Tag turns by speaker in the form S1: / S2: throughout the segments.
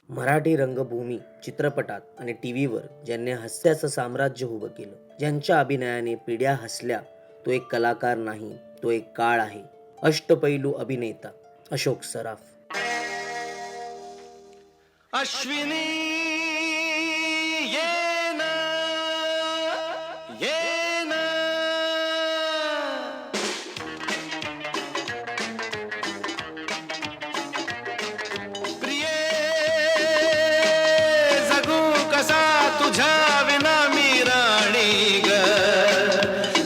S1: मराठी रंगभूमी चित्रपटात आणि टीव्हीवर ज्यांनी हास्याचं साम्राज्य उभं केलं, ज्यांच्या अभिनयाने पिढ्या हसल्या, तो एक कलाकार नाही, तो एक काळ आहे. अष्टपैलू अभिनेता अशोक सराफ.
S2: अश्विनी ये ना, ये ना. प्रिये जगू कसा तुझ्या विना मी राणी ग,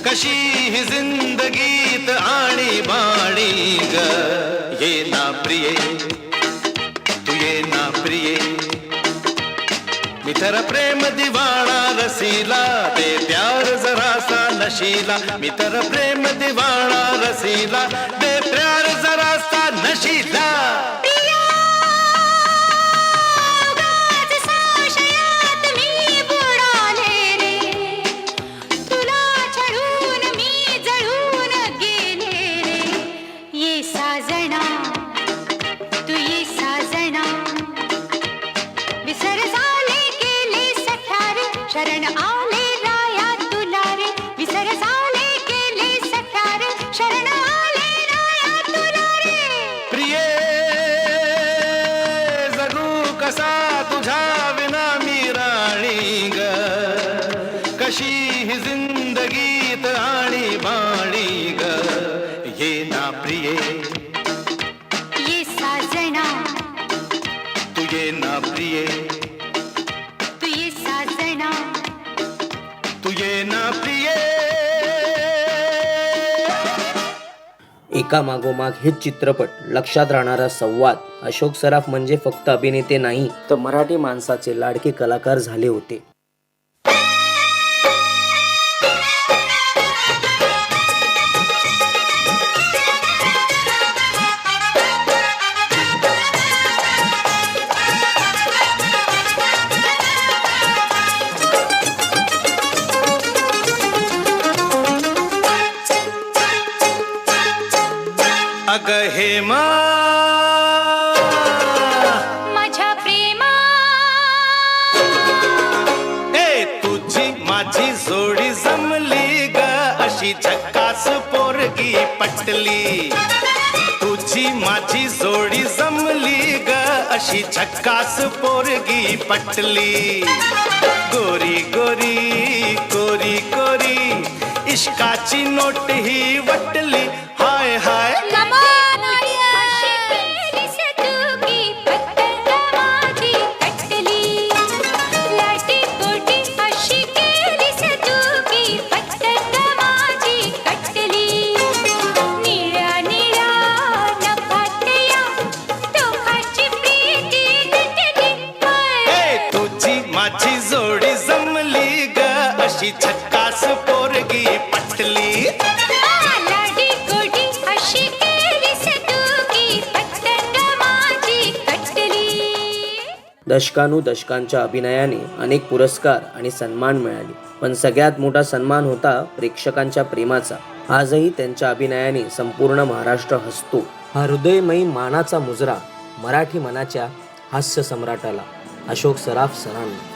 S2: कशी ही जिंदगीत आणि बाणी ग. ये ना प्रिये, तू ये ना प्रिये, मी तर प्रेम दिवाणा रसीला, ते प्यार जरासा नशीला. मी तर प्रेम दिवाणा रसीला, ते प्यार जरासा नशीला.
S3: शरण आले राया तुला रे, विसर झाले गेले सख्या रे, शरण आले राया तुला रे.
S2: प्रिये जगू कसा तुझ्या विना मी राणी ग, कशी ही जिंदगीत आणि बाणी ग. ये ना प्रिये,
S3: ये साजना,
S2: तू ये ना प्रिये,
S3: तू ये साजना,
S2: तू ये ना प्रिये.
S1: एका मागोमाग हे चित्रपट, लक्षात राहणारा संवाद. अशोक सराफ म्हणजे फक्त अभिनेते नाही, तर मराठी माणसाचे लाडके कलाकार झाले होते.
S2: अग हेमा
S3: माझ्या प्रेमा,
S2: ए तुझी माझी जोडी जमली ग, अशी झक्कास पोरगी पटली. तुझी माझी जोडी जमली ग, अशी झक्कास पोरगी पटली. गोरी गोरी कोरी कोरी, इश्काची नोट ही वटली. हाय हाय माझी जोडी जमली ग, अशी झक्कास पोरगी पटली.
S1: दशकानुदशकांच्या अभिनयाने अनेक पुरस्कार आणि सन्मान मिळाले, पण सगळ्यात मोठा सन्मान होता प्रेक्षकांच्या प्रेमाचा. आजही त्यांच्या अभिनयाने संपूर्ण महाराष्ट्र हसतो. हा हृदयमयी मानाचा मुजरा मराठी मनाच्या हास्य सम्राटाला अशोक सराफ सरांना.